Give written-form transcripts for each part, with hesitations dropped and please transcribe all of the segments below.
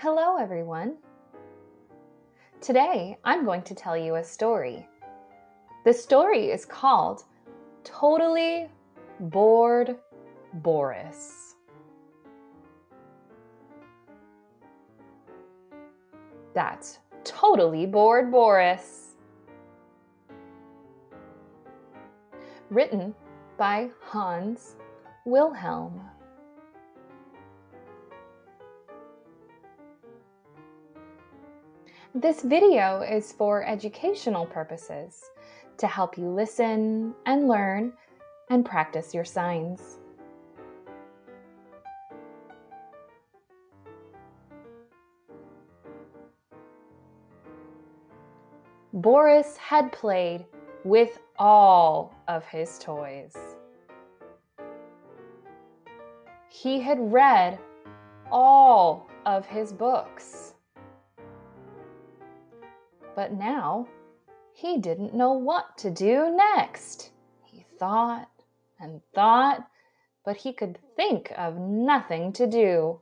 Hello, everyone. Today, I'm going to tell you a story. The story is called Totally Bored Boris. That's Totally Bored Boris. Written by Hans Wilhelm. This video is for educational purposes, to help you listen and learn and practice your signs. Boris had played with all of his toys. He had read all of his books. But now, he didn't know what to do next. He thought and thought, but he could think of nothing to do.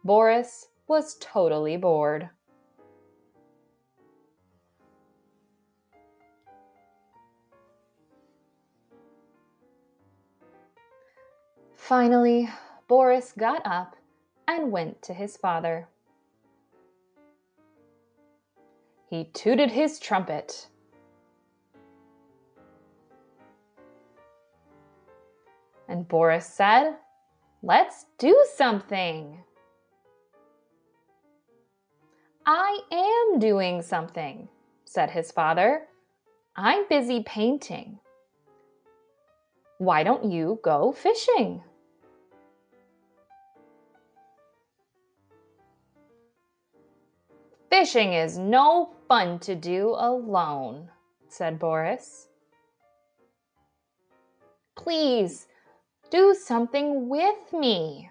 Boris was totally bored. Finally, Boris got up and went to his father. He tooted his trumpet. And Boris said, "Let's do something." "I am doing something," said his father. "I'm busy painting. Why don't you go fishing?" "Fishing is no fun to do alone," said Boris. "Please, do something with me."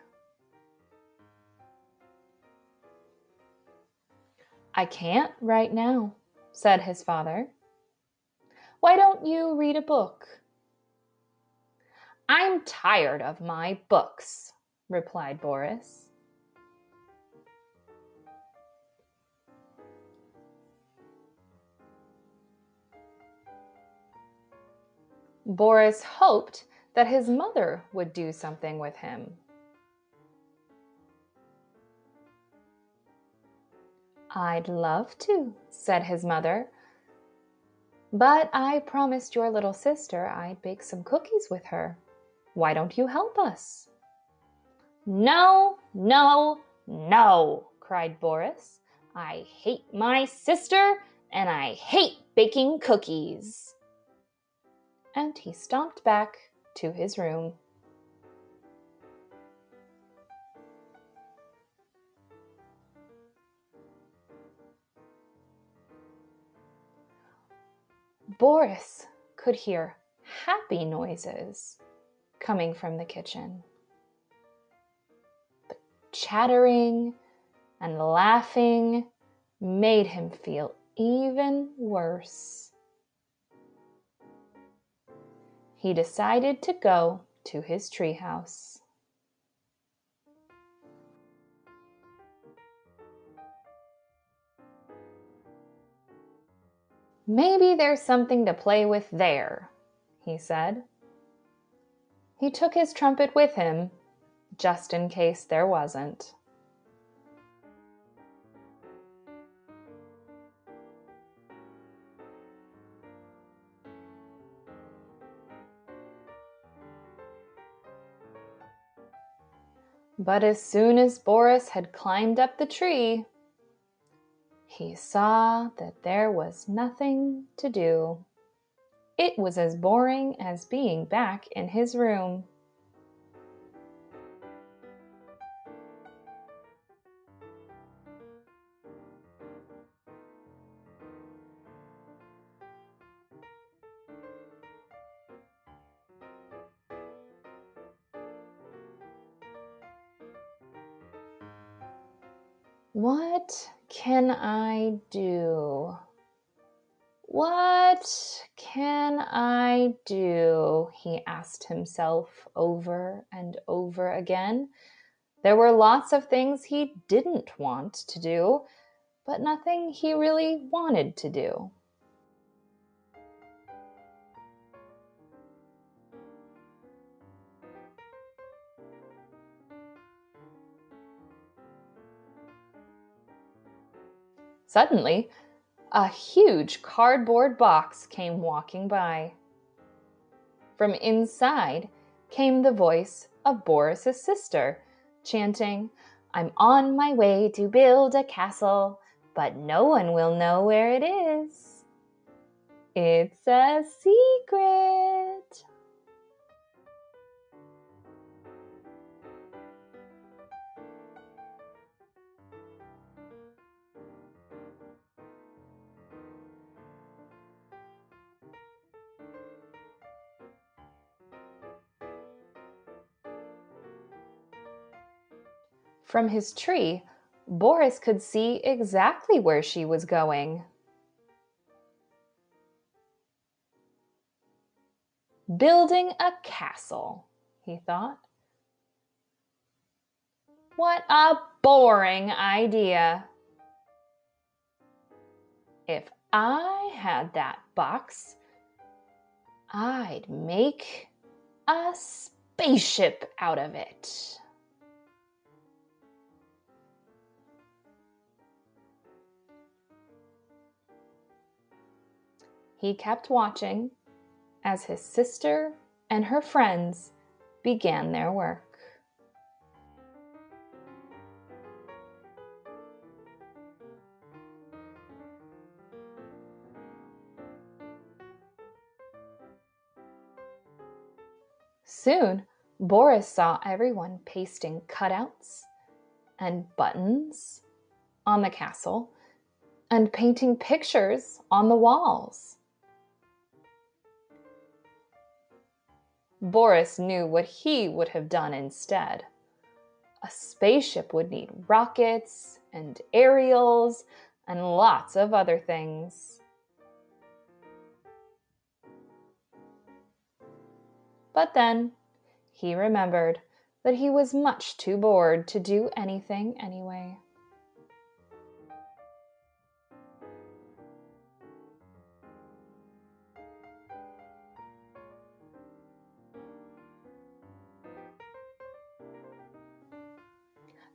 "I can't right now," said his father. "Why don't you read a book?" "I'm tired of my books," replied Boris. Boris hoped that his mother would do something with him. "I'd love to," said his mother, "but I promised your little sister I'd bake some cookies with her. Why don't you help us?" "No, no, no," cried Boris. "I hate my sister and I hate baking cookies." And he stomped back to his room. Boris could hear happy noises coming from the kitchen. But chattering and laughing made him feel even worse. He decided to go to his treehouse. "Maybe there's something to play with there," he said. He took his trumpet with him, just in case there wasn't. But as soon as Boris had climbed up the tree, he saw that there was nothing to do. It was as boring as being back in his room. What can I do? What can I do? He asked himself over and over again. There were lots of things he didn't want to do, but nothing he really wanted to do. Suddenly, a huge cardboard box came walking by. From inside came the voice of Boris's sister, chanting, "I'm on my way to build a castle, but no one will know where it is. It's a secret." From his tree, Boris could see exactly where she was going. Building a castle, he thought. What a boring idea. If I had that box, I'd make a spaceship out of it. He kept watching as his sister and her friends began their work. Soon, Boris saw everyone pasting cutouts and buttons on the castle and painting pictures on the walls. Boris knew what he would have done instead. A spaceship would need rockets and aerials and lots of other things. But then he remembered that he was much too bored to do anything anyway.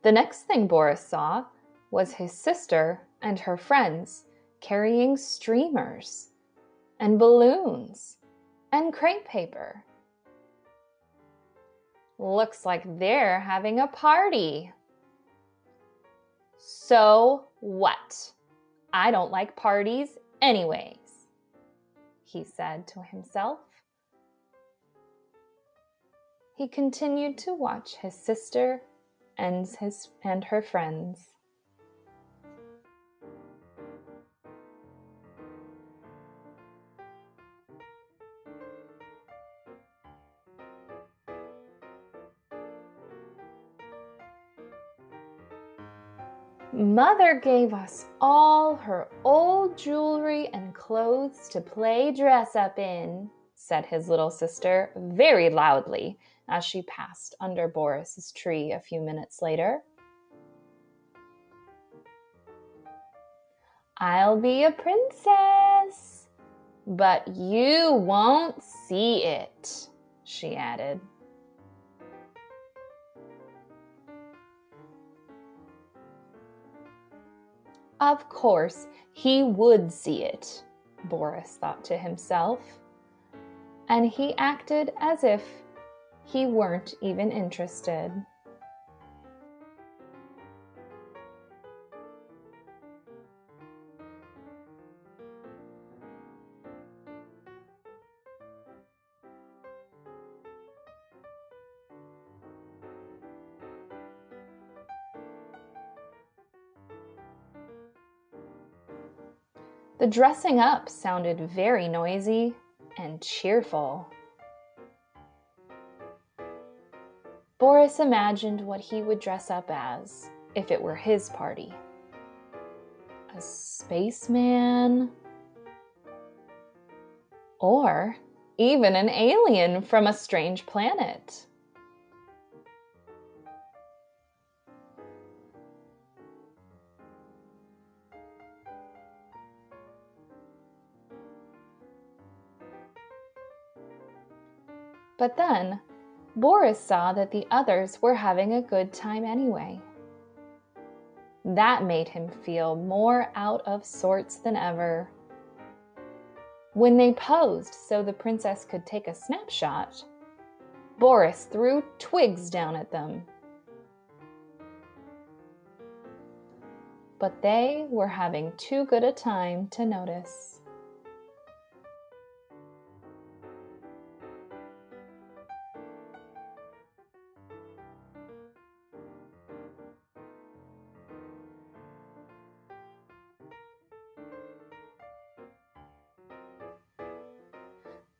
The next thing Boris saw was his sister and her friends carrying streamers and balloons and crepe paper. Looks like they're having a party. So what? I don't like parties anyways, he said to himself. He continued to watch his sister and her friends. Mother gave us all her old jewelry and clothes to play dress up in, said his little sister very loudly as she passed under Boris's tree a few minutes later. I'll be a princess, but you won't see it, she added. Of course, he would see it, Boris thought to himself, and he acted as if he weren't even interested. The dressing up sounded very noisy and cheerful. Boris imagined what he would dress up as if it were his party. A spaceman, or even an alien from a strange planet. But then Boris saw that the others were having a good time anyway. That made him feel more out of sorts than ever. When they posed so the princess could take a snapshot, Boris threw twigs down at them. But they were having too good a time to notice.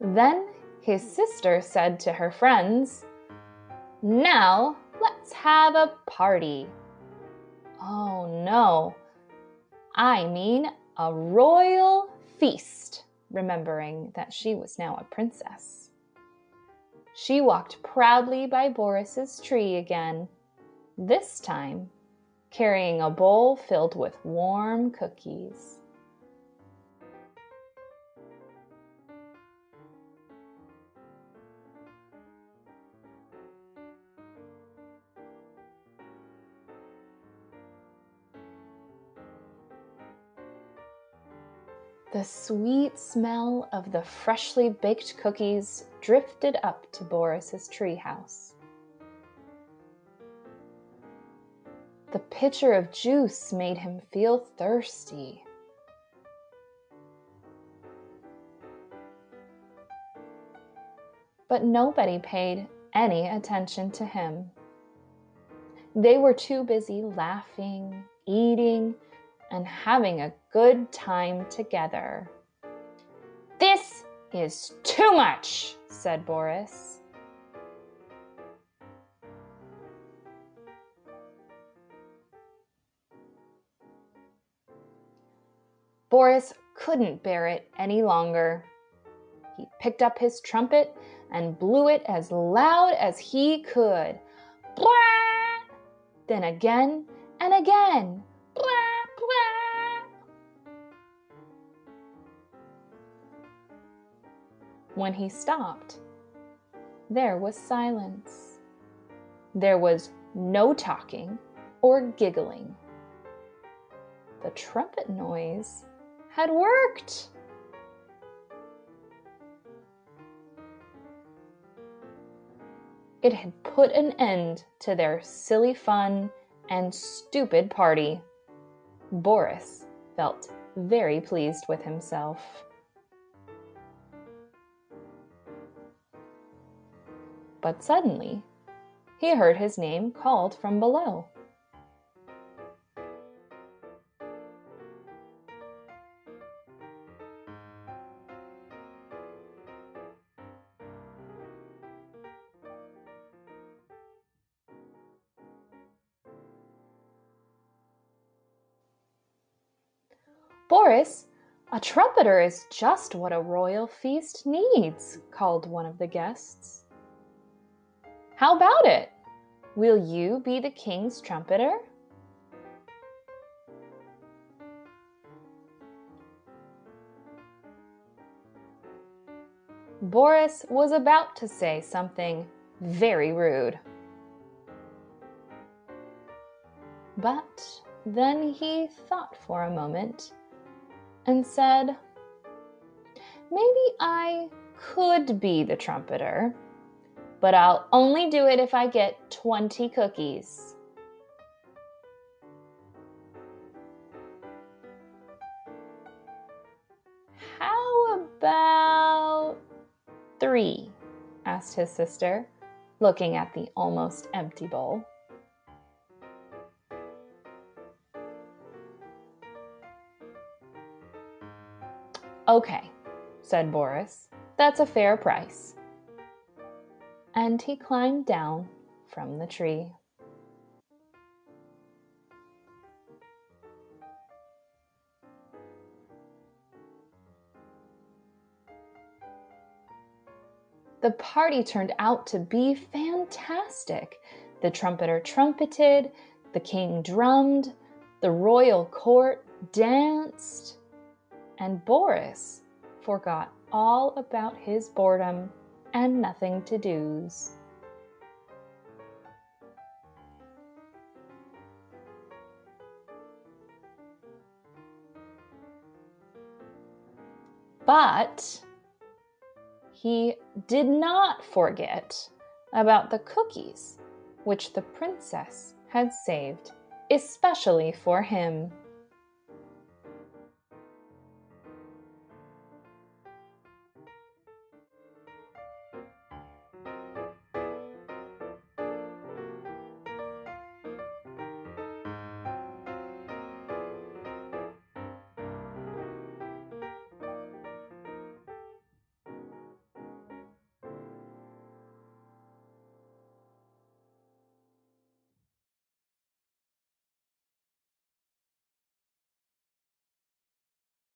Then his sister said to her friends, "Now let's have a party." Oh no, I mean a royal feast, remembering that she was now a princess. She walked proudly by Boris's tree again, this time carrying a bowl filled with warm cookies. The sweet smell of the freshly baked cookies drifted up to Boris's treehouse. The pitcher of juice made him feel thirsty. But nobody paid any attention to him. They were too busy laughing, eating, and having a good time together. "This is too much," said Boris. Boris couldn't bear it any longer. He picked up his trumpet and blew it as loud as he could. Blah! Then again and again. Blah, blah. When he stopped, there was silence. There was no talking or giggling. The trumpet noise had worked. It had put an end to their silly fun and stupid party. Boris felt very pleased with himself. But suddenly, he heard his name called from below. "Boris, a trumpeter is just what a royal feast needs," called one of the guests. "How about it? Will you be the king's trumpeter?" Boris was about to say something very rude. But then he thought for a moment and said, "Maybe I could be the trumpeter, but I'll only do it if I get 20 cookies." "How about 3?" asked his sister, looking at the almost empty bowl. "Okay," said Boris, "that's a fair price." And he climbed down from the tree. The party turned out to be fantastic. The trumpeter trumpeted, the king drummed, the royal court danced, and Boris forgot all about his boredom and nothing to do's. But he did not forget about the cookies which the princess had saved especially for him.